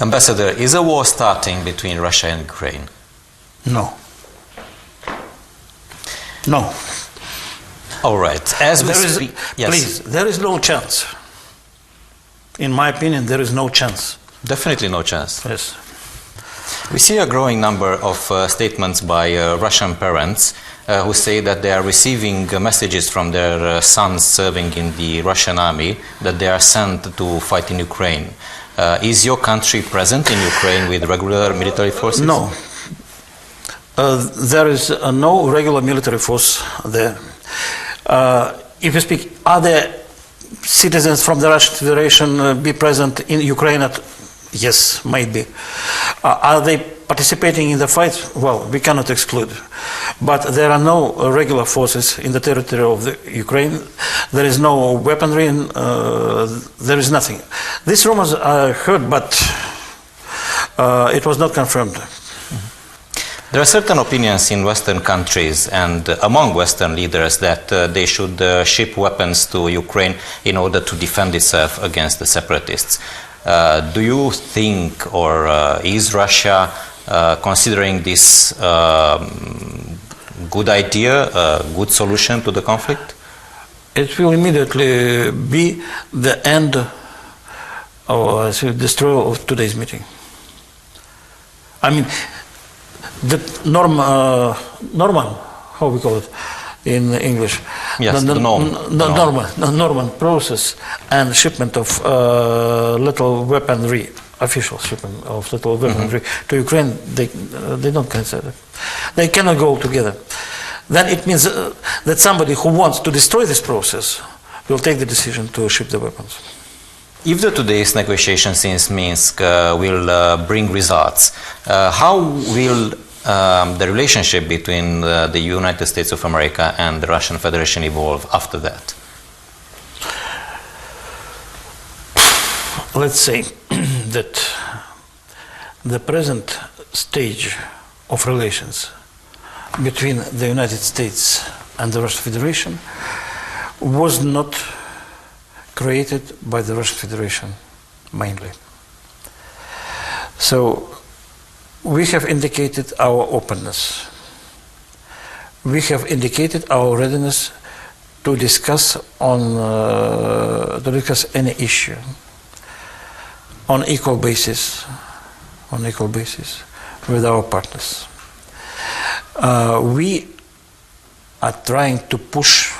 Ambassador, is a war starting between Russia and Ukraine? No. No. All right. As we speak, yes. Please, there is no chance. In my opinion, there is no chance. Definitely no chance. Yes. We see a growing number of statements by Russian parents who say that they are receiving messages from their sons serving in the Russian army that they are sent to fight in Ukraine. Is your country present in Ukraine with regular military forces? No. There is no regular military force there. If you speak, are there citizens from the Russian Federation be present in Ukraine? Yes, maybe. Are they participating in the fight? Well, we cannot exclude. But there are no regular forces in the territory of the Ukraine. There is no weaponry, and there is nothing. These rumors are heard, but it was not confirmed. There are certain opinions in Western countries and among Western leaders that they should ship weapons to Ukraine in order to defend itself against the separatists. Do you think, or is Russia considering this good idea, a good solution to the conflict? It will immediately be the end or destroy of today's meeting. I mean, the Norman, how we call it in English? Yes, the Norman process and shipment of little weaponry, official shipment of little weaponry to Ukraine, they don't consider. They cannot go together. Then it means that somebody who wants to destroy this process will take the decision to ship the weapons. If today's negotiations in Minsk will bring results, how will the relationship between the United States of America and the Russian Federation evolve after that? Let's say that the present stage of relations between the United States and the Russian Federation was not created by the Russian Federation mainly. So we have indicated our openness. We have indicated our readiness to discuss any issue on equal basis with our partners. We are trying to push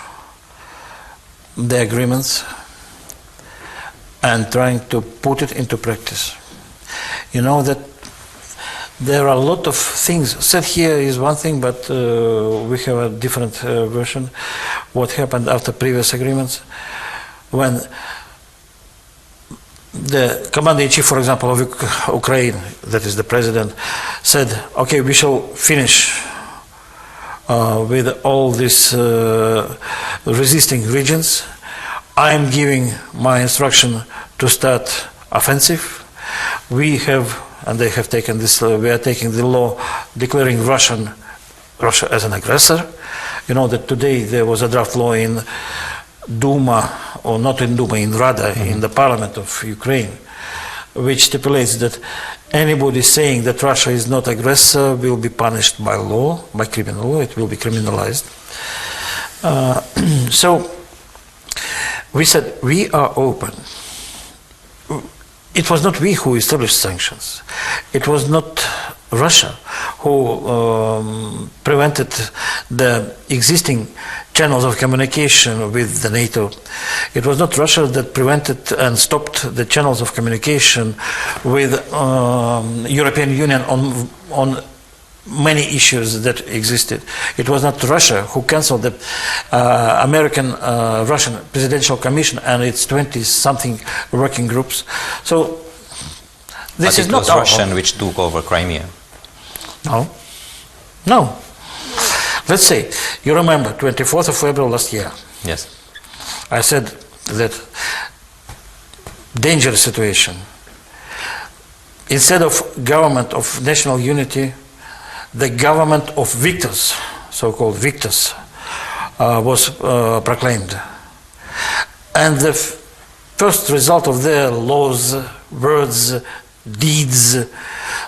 the agreements and trying to put it into practice. You know that there are a lot of things said here is one thing, but we have a different version. What happened after previous agreements, when the commander-in-chief, for example, of Ukraine, that is the president, said, okay, we shall finish with all these resisting regions. I am giving my instruction to start offensive. We have, and they have taken this, we are taking the law declaring Russia as an aggressor. You know that today there was a draft law in Duma, or not in Duma, in Rada, in the parliament of Ukraine, which stipulates that anybody saying that Russia is not aggressor will be punished by law, by criminal law, it will be criminalized. So we said we are open. It was not we who established sanctions. It was not Russia who prevented the existing channels of communication with the NATO. It was not Russia that prevented and stopped the channels of communication with European Union on many issues that existed. It was not Russia who cancelled the American-Russian Presidential Commission and its 20-something working groups. So this but is not Russia Russian which took over Crimea. No. No. Let's say, you remember, 24th of February last year. Yes. I said that dangerous situation. Instead of government of national unity, the government of victors, so-called victors, was proclaimed. And the first result of their laws, words, deeds,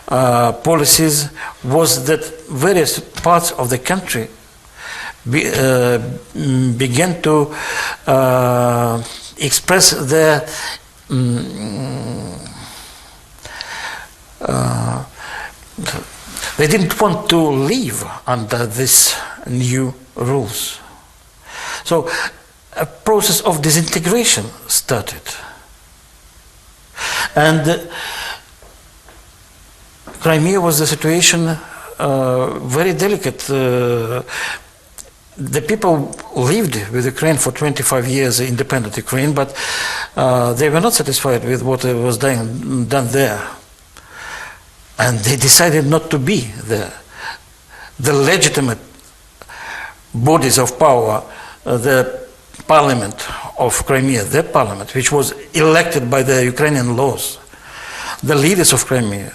policies was that various parts of the country began to express their they didn't want to live under these new rules. So a process of disintegration started. And Crimea was the situation very delicate. The people lived with Ukraine for 25 years, independent Ukraine, but they were not satisfied with what was done there. And they decided not to be there. The legitimate bodies of power, the parliament of Crimea, their parliament, which was elected by the Ukrainian laws, the leaders of Crimea,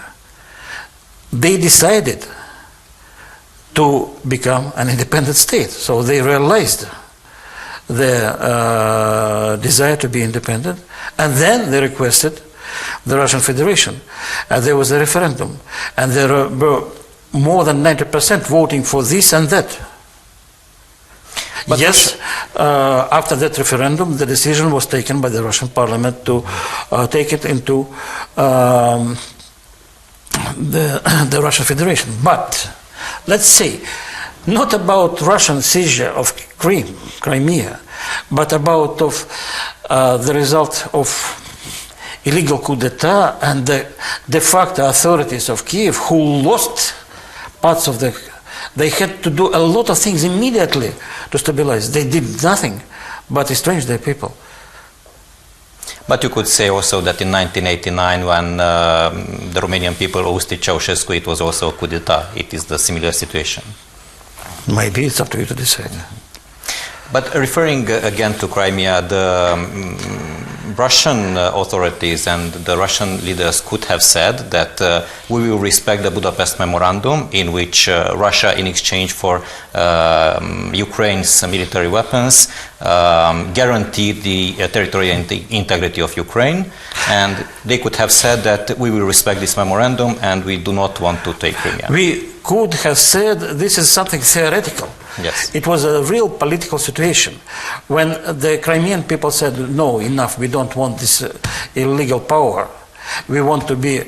they decided to become an independent state. So they realized their desire to be independent, and then they requested the Russian Federation. And there was a referendum, and there were more than 90% voting for this and that. But yes, after that referendum, the decision was taken by the Russian parliament to take it into the Russian Federation. But let's say, not about Russian seizure of Crimea, but about the result of illegal coup d'etat and the de facto authorities of Kiev, who lost parts of they had to do a lot of things immediately to stabilize. They did nothing but estrange their people. But you could say also that in 1989, when the Romanian people ousted Ceausescu, it was also a coup d'etat. It is the similar situation. Maybe it's up to you to decide. But referring again to Crimea, the Russian authorities and the Russian leaders could have said that we will respect the Budapest Memorandum, in which Russia, in exchange for Ukraine's military weapons, guaranteed the territorial integrity of Ukraine, and they could have said that we will respect this memorandum and we do not want to take Crimea. We could have said this is something theoretical. Yes. It was a real political situation. When the Crimean people said, no, enough, we don't want this illegal power. We want to be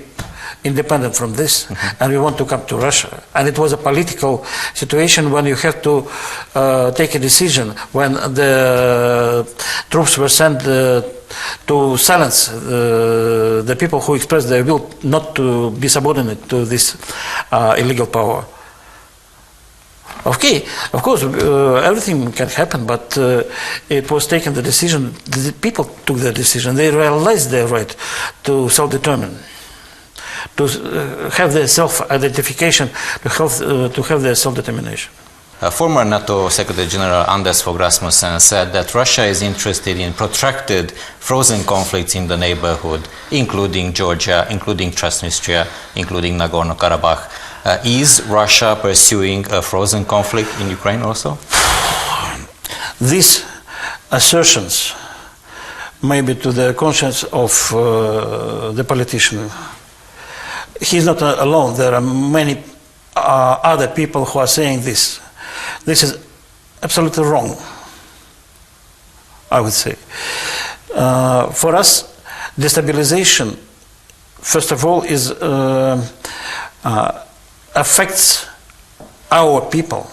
independent from this, and we want to come to Russia. And it was a political situation when you have to take a decision, when the troops were sent to silence the people who expressed their will not to be subordinate to this illegal power. Okay, of course, everything can happen, but it was taken the decision, the people took the decision, they realized their right to self-determine, to have their self-identification, to have their self-determination. Former NATO Secretary General Anders Fogh Rasmussen said that Russia is interested in protracted frozen conflicts in the neighborhood, including Georgia, including Transnistria, including Nagorno-Karabakh. Is Russia pursuing a frozen conflict in Ukraine also? These assertions may be to the conscience of the politician. He's not alone. There are many other people who are saying this. This is absolutely wrong, I would say. For us, destabilization, first of all, is affects our people,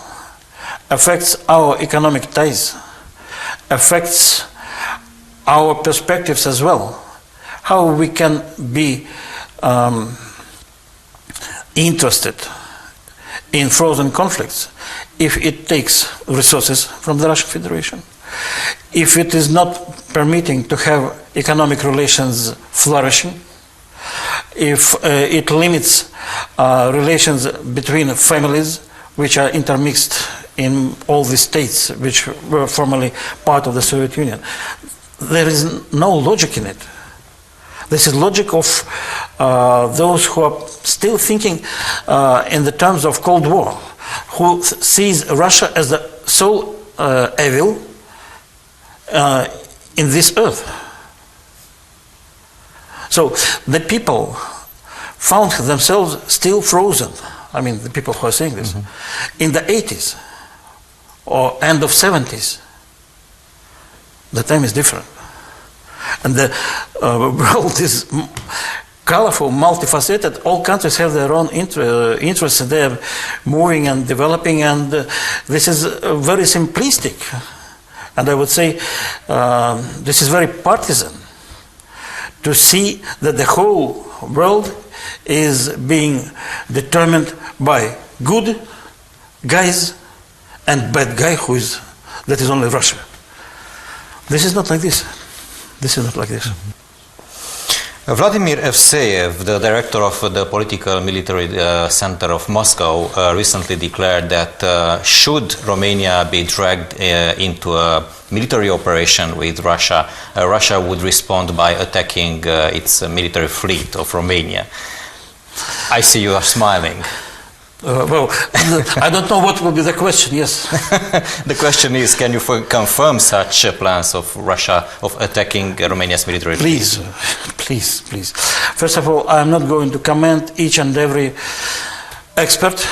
affects our economic ties, affects our perspectives as well. How we can be interested in frozen conflicts if it takes resources from the Russian Federation, if it is not permitting to have economic relations flourishing, if it limits relations between families which are intermixed in all the states which were formerly part of the Soviet Union. There is no logic in it. This is logic of those who are still thinking in the terms of Cold War, who sees Russia as the sole evil in this earth. So the people found themselves still frozen. I mean, the people who are saying this, in the 80s or end of 70s. The time is different. And the world is colorful, multifaceted. All countries have their own interests. They're moving and developing, and this is very simplistic. And I would say this is very partisan, to see that the whole world is being determined by good guys and bad guy that is only Russia. This is not like this. This is not like this. Vladimir Evseyev, the director of the Political Military Center of Moscow, recently declared that should Romania be dragged into a military operation with Russia, Russia would respond by attacking its military fleet of Romania. I see you are smiling. Well, I don't know what will be the question, yes. The question is, can you confirm such plans of Russia of attacking Romania's military fleet? Please. First of all, I'm not going to comment each and every expert,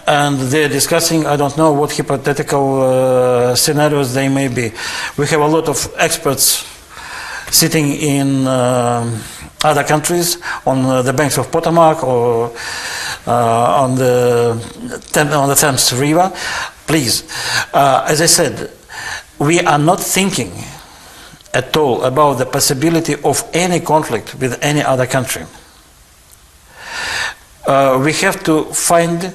and they're discussing, I don't know what hypothetical scenarios they may be. We have a lot of experts sitting in other countries, on the banks of Potomac or on the Thames River. Please, as I said, we are not thinking at all about the possibility of any conflict with any other country. We have to find,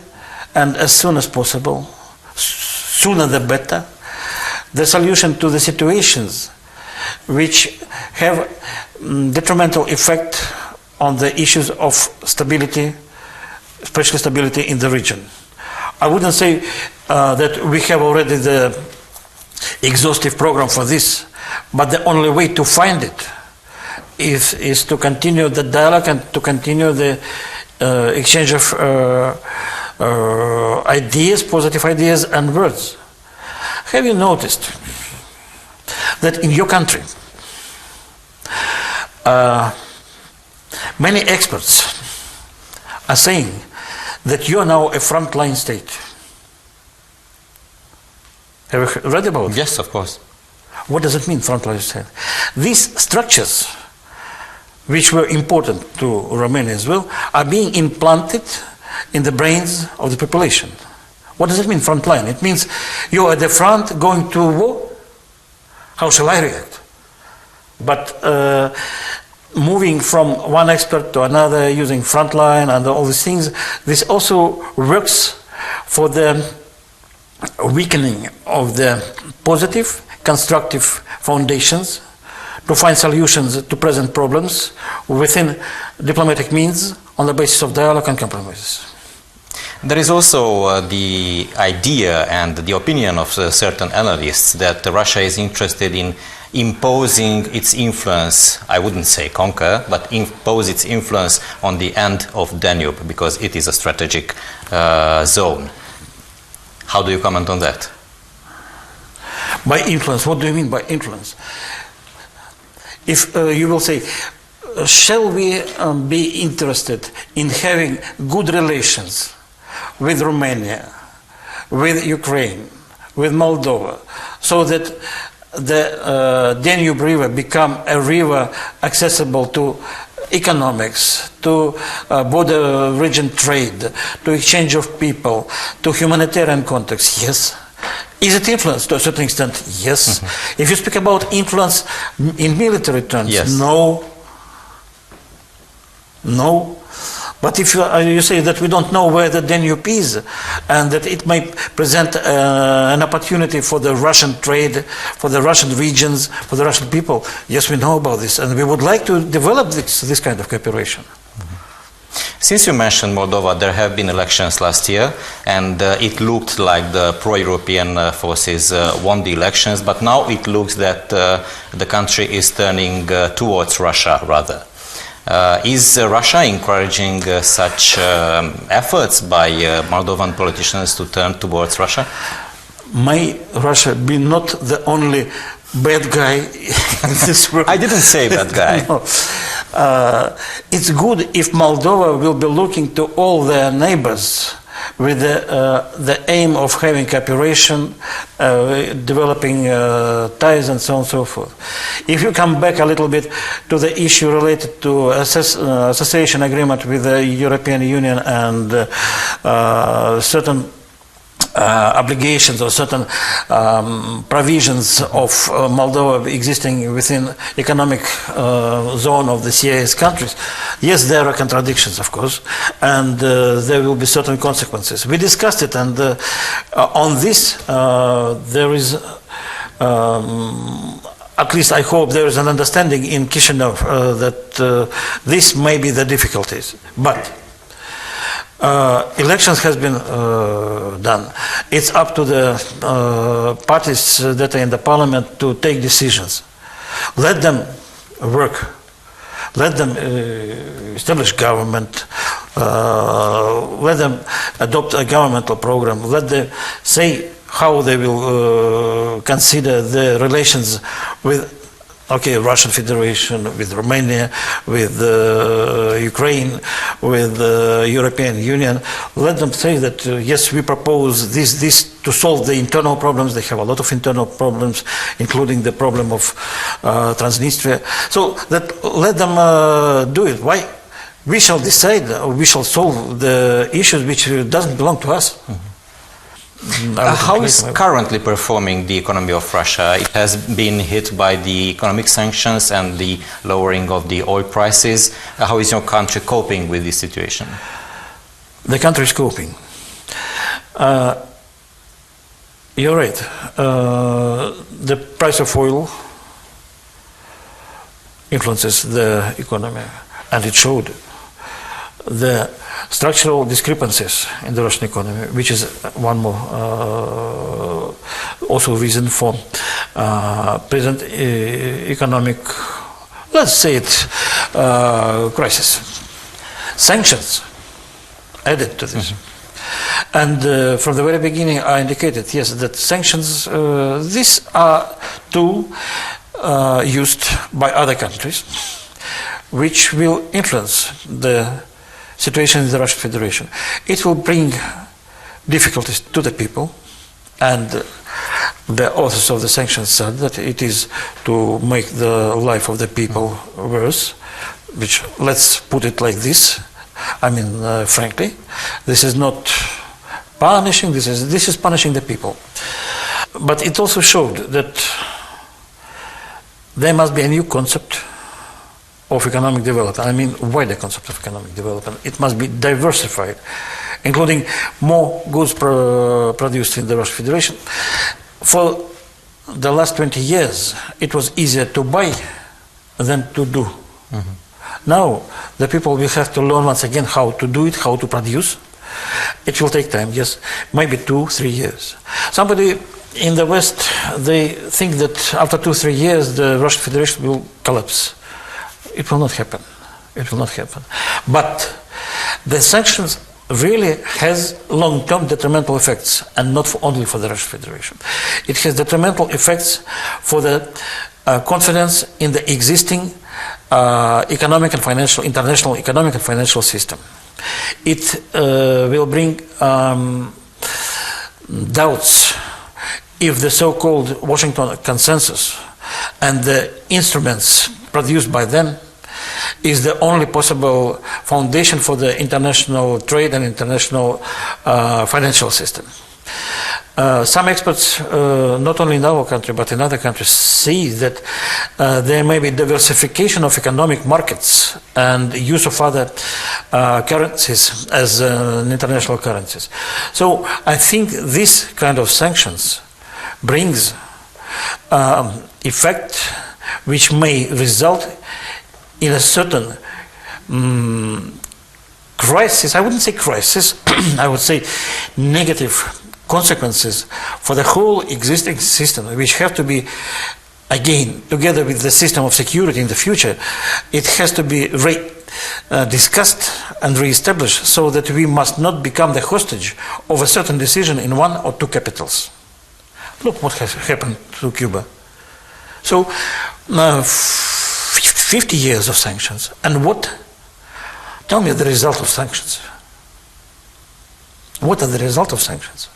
and as soon as possible, sooner the better, the solution to the situations which have detrimental effect on the issues of stability, especially stability in the region. I wouldn't say that we have already the exhaustive program for this, but the only way to find it is to continue the dialogue and to continue the exchange of ideas, positive ideas and words. Have you noticed that in your country many experts are saying that you are now a frontline state? Have you read about it? Yes, of course. What does it mean, frontline state? These structures, which were important to Romania as well, are being implanted in the brains of the population. What does it mean, frontline? It means you are at the front going to war. How shall I react? But moving from one expert to another, using frontline and all these things, this also works for the weakening of the positive, constructive foundations to find solutions to present problems within diplomatic means on the basis of dialogue and compromises. There is also the idea and the opinion of certain analysts that Russia is interested in imposing its influence, I wouldn't say conquer, but impose its influence on the end of Danube, because it is a strategic zone. How do you comment on that? By influence, what do you mean by influence? If you will say, shall we be interested in having good relations with Romania, with Ukraine, with Moldova, so that the Danube River become a river accessible to economics, to border region trade, to exchange of people, to humanitarian context? Yes. Is it influence to a certain extent? Yes. If you speak about influence in military terms, yes. No. But if you say that we don't know where the Danube is and that it may present an opportunity for the Russian trade, for the Russian regions, for the Russian people, yes, we know about this, and we would like to develop this kind of cooperation. Since you mentioned Moldova, there have been elections last year, and it looked like the pro-European forces won the elections, but now it looks that the country is turning towards Russia, rather. Is Russia encouraging such efforts by Moldovan politicians to turn towards Russia? May Russia be not the only bad guy in this world. I didn't say bad guy. No. It's good if Moldova will be looking to all their neighbors with the aim of having cooperation, developing ties and so on and so forth. If you come back a little bit to the issue related to association agreement with the European Union and certain obligations or certain provisions of Moldova existing within economic zone of the CIS countries, yes, there are contradictions, of course, and there will be certain consequences. We discussed it, and on this there is, at least I hope, there is an understanding in Chisinau that this may be the difficulties. But elections has been done. It's up to the parties that are in the parliament to take decisions. Let them work. Let them establish government. Let them adopt a governmental program. Let them say how they will consider the relations with Russian Federation, with Romania, with Ukraine, with the European Union. Let them say that yes, we propose this to solve the internal problems. They have a lot of internal problems, including the problem of Transnistria. So that let them do it. Why? We shall decide. We shall solve the issues which doesn't belong to us. Mm-hmm. How is currently performing the economy of Russia? It has been hit by the economic sanctions and the lowering of the oil prices. How is your country coping with this situation? The country is coping. You're right. The price of oil influences the economy, and it showed. The structural discrepancies in the Russian economy, which is one more also reason for present economic, let's say it, crisis. Sanctions added to this. Mm-hmm. And from the very beginning I indicated, yes, that sanctions, these are tools used by other countries which will influence the situation in the Russian Federation. It will bring difficulties to the people, and the authors of the sanctions said that it is to make the life of the people worse, which, let's put it like this, I mean, frankly, this is not punishing, this is punishing the people. But it also showed that there must be a new concept of economic development. I mean, wider concept of economic development. It must be diversified, including more goods produced in the Russian Federation. For the last 20 years, it was easier to buy than to do. Mm-hmm. Now, the people will have to learn once again how to do it, how to produce. It will take time, yes, maybe 2-3 years. Somebody in the West, they think that after 2-3 years, the Russian Federation will collapse. It will not happen. It will not happen. But the sanctions really has long-term detrimental effects, and not only for the Russian Federation. It has detrimental effects for the confidence in the existing economic and financial, international economic and financial system. It will bring doubts if the so-called Washington consensus and the instruments produced by them is the only possible foundation for the international trade and international financial system. Some experts, not only in our country but in other countries, see that there may be diversification of economic markets and use of other currencies as international currencies. So I think this kind of sanctions brings effect which may result in a certain crisis. I wouldn't say crisis, I would say negative consequences for the whole existing system, which have to be again, together with the system of security in the future, it has to be discussed and re-established so that we must not become the hostage of a certain decision in one or two capitals. Look what has happened to Cuba. So, 50 years of sanctions, and what? Tell me the result of sanctions. What are the result of sanctions?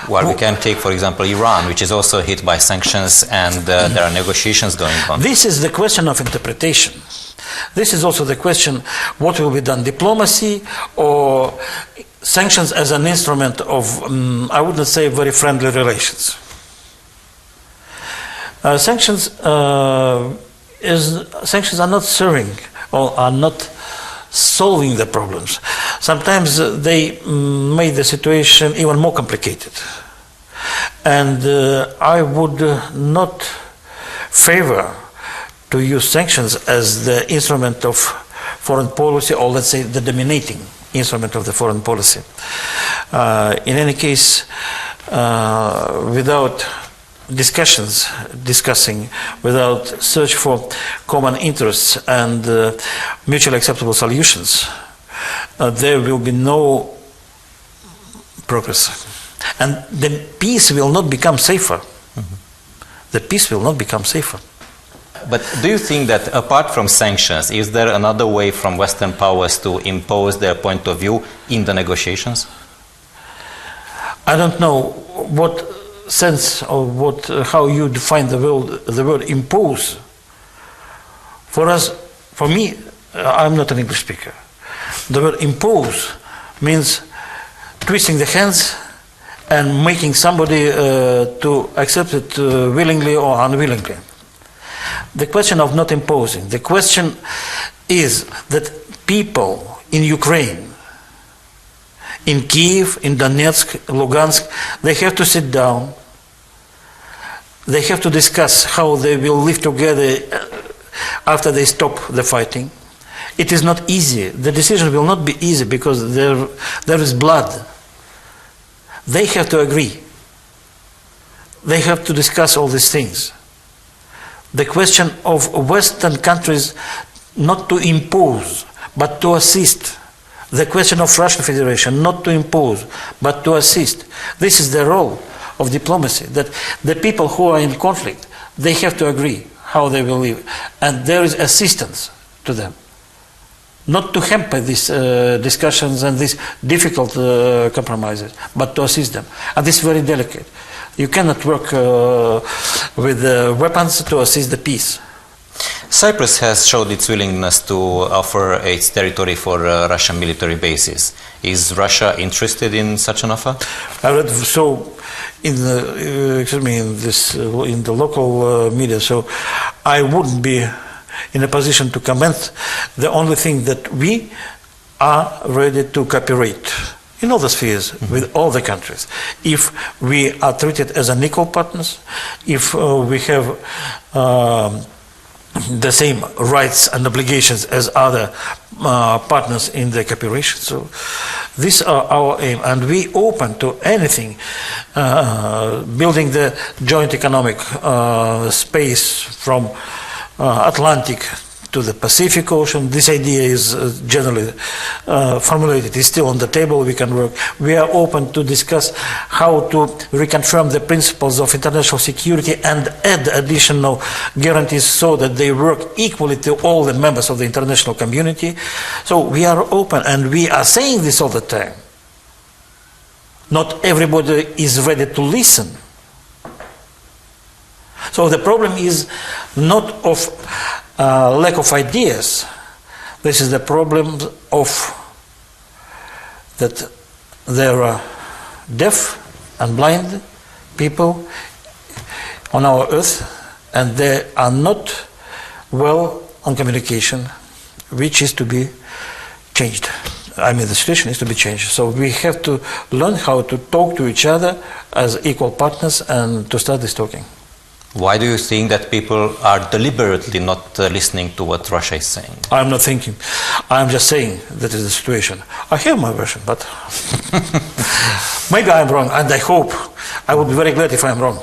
Well, we can take, for example, Iran, which is also hit by sanctions, and there are negotiations going on. This is the question of interpretation. This is also the question, what will be done, diplomacy or sanctions as an instrument of, I wouldn't say very friendly relations. Sanctions are not serving or are not solving the problems. Sometimes they make the situation even more complicated. And I would not favor to use sanctions as the instrument of foreign policy, or let's say the dominating instrument of the foreign policy. In any case, without discussing, without search for common interests and mutually acceptable solutions, there will be no progress. And the peace will not become safer. Mm-hmm. The peace will not become safer. But do you think that apart from sanctions, is there another way from Western powers to impose their point of view in the negotiations? I don't know what sense or how you define the word impose. For me, I'm not an English speaker. The word impose means twisting the hands and making somebody to accept it willingly or unwillingly. The question of not imposing, the question is that people in Ukraine, in Kiev, in Donetsk, Lugansk, they have to sit down, they have to discuss how they will live together after they stop the fighting. It is not easy. The decision will not be easy because there is blood. They have to agree. They have to discuss all these things. The question of Western countries not to impose, but to assist. The question of Russian Federation not to impose, but to assist. This is the role of diplomacy, that the people who are in conflict, they have to agree how they will live. And there is assistance to them. Not to hamper these discussions and these difficult compromises, but to assist them. And this is very delicate. You cannot work with weapons to assist the peace. Cyprus has showed its willingness to offer its territory for Russian military bases. Is Russia interested in such an offer? I read so in the local media. So I wouldn't be in a position to comment. The only thing that we are ready to cooperate in all the spheres with all the countries. If we are treated as an equal partners, if we have the same rights and obligations as other partners in the cooperation. So these are our aim, and we open to anything, building the joint economic space from Atlantic to the Pacific Ocean. This idea is generally formulated, is still on the table, we can work. We are open to discuss how to reconfirm the principles of international security and add additional guarantees so that they work equally to all the members of the international community. So we are open, and we are saying this all the time. Not everybody is ready to listen. So the problem is not of lack of ideas. This is the problem of that there are deaf and blind people on our earth, and they are not well on communication, which is to be changed. I mean, the situation is to be changed. So we have to learn how to talk to each other as equal partners and to start this talking. Why do you think that people are deliberately not listening to what Russia is saying? I'm not thinking. I'm just saying that is the situation. I have my version, but maybe I'm wrong, and I hope. I would be very glad if I'm wrong.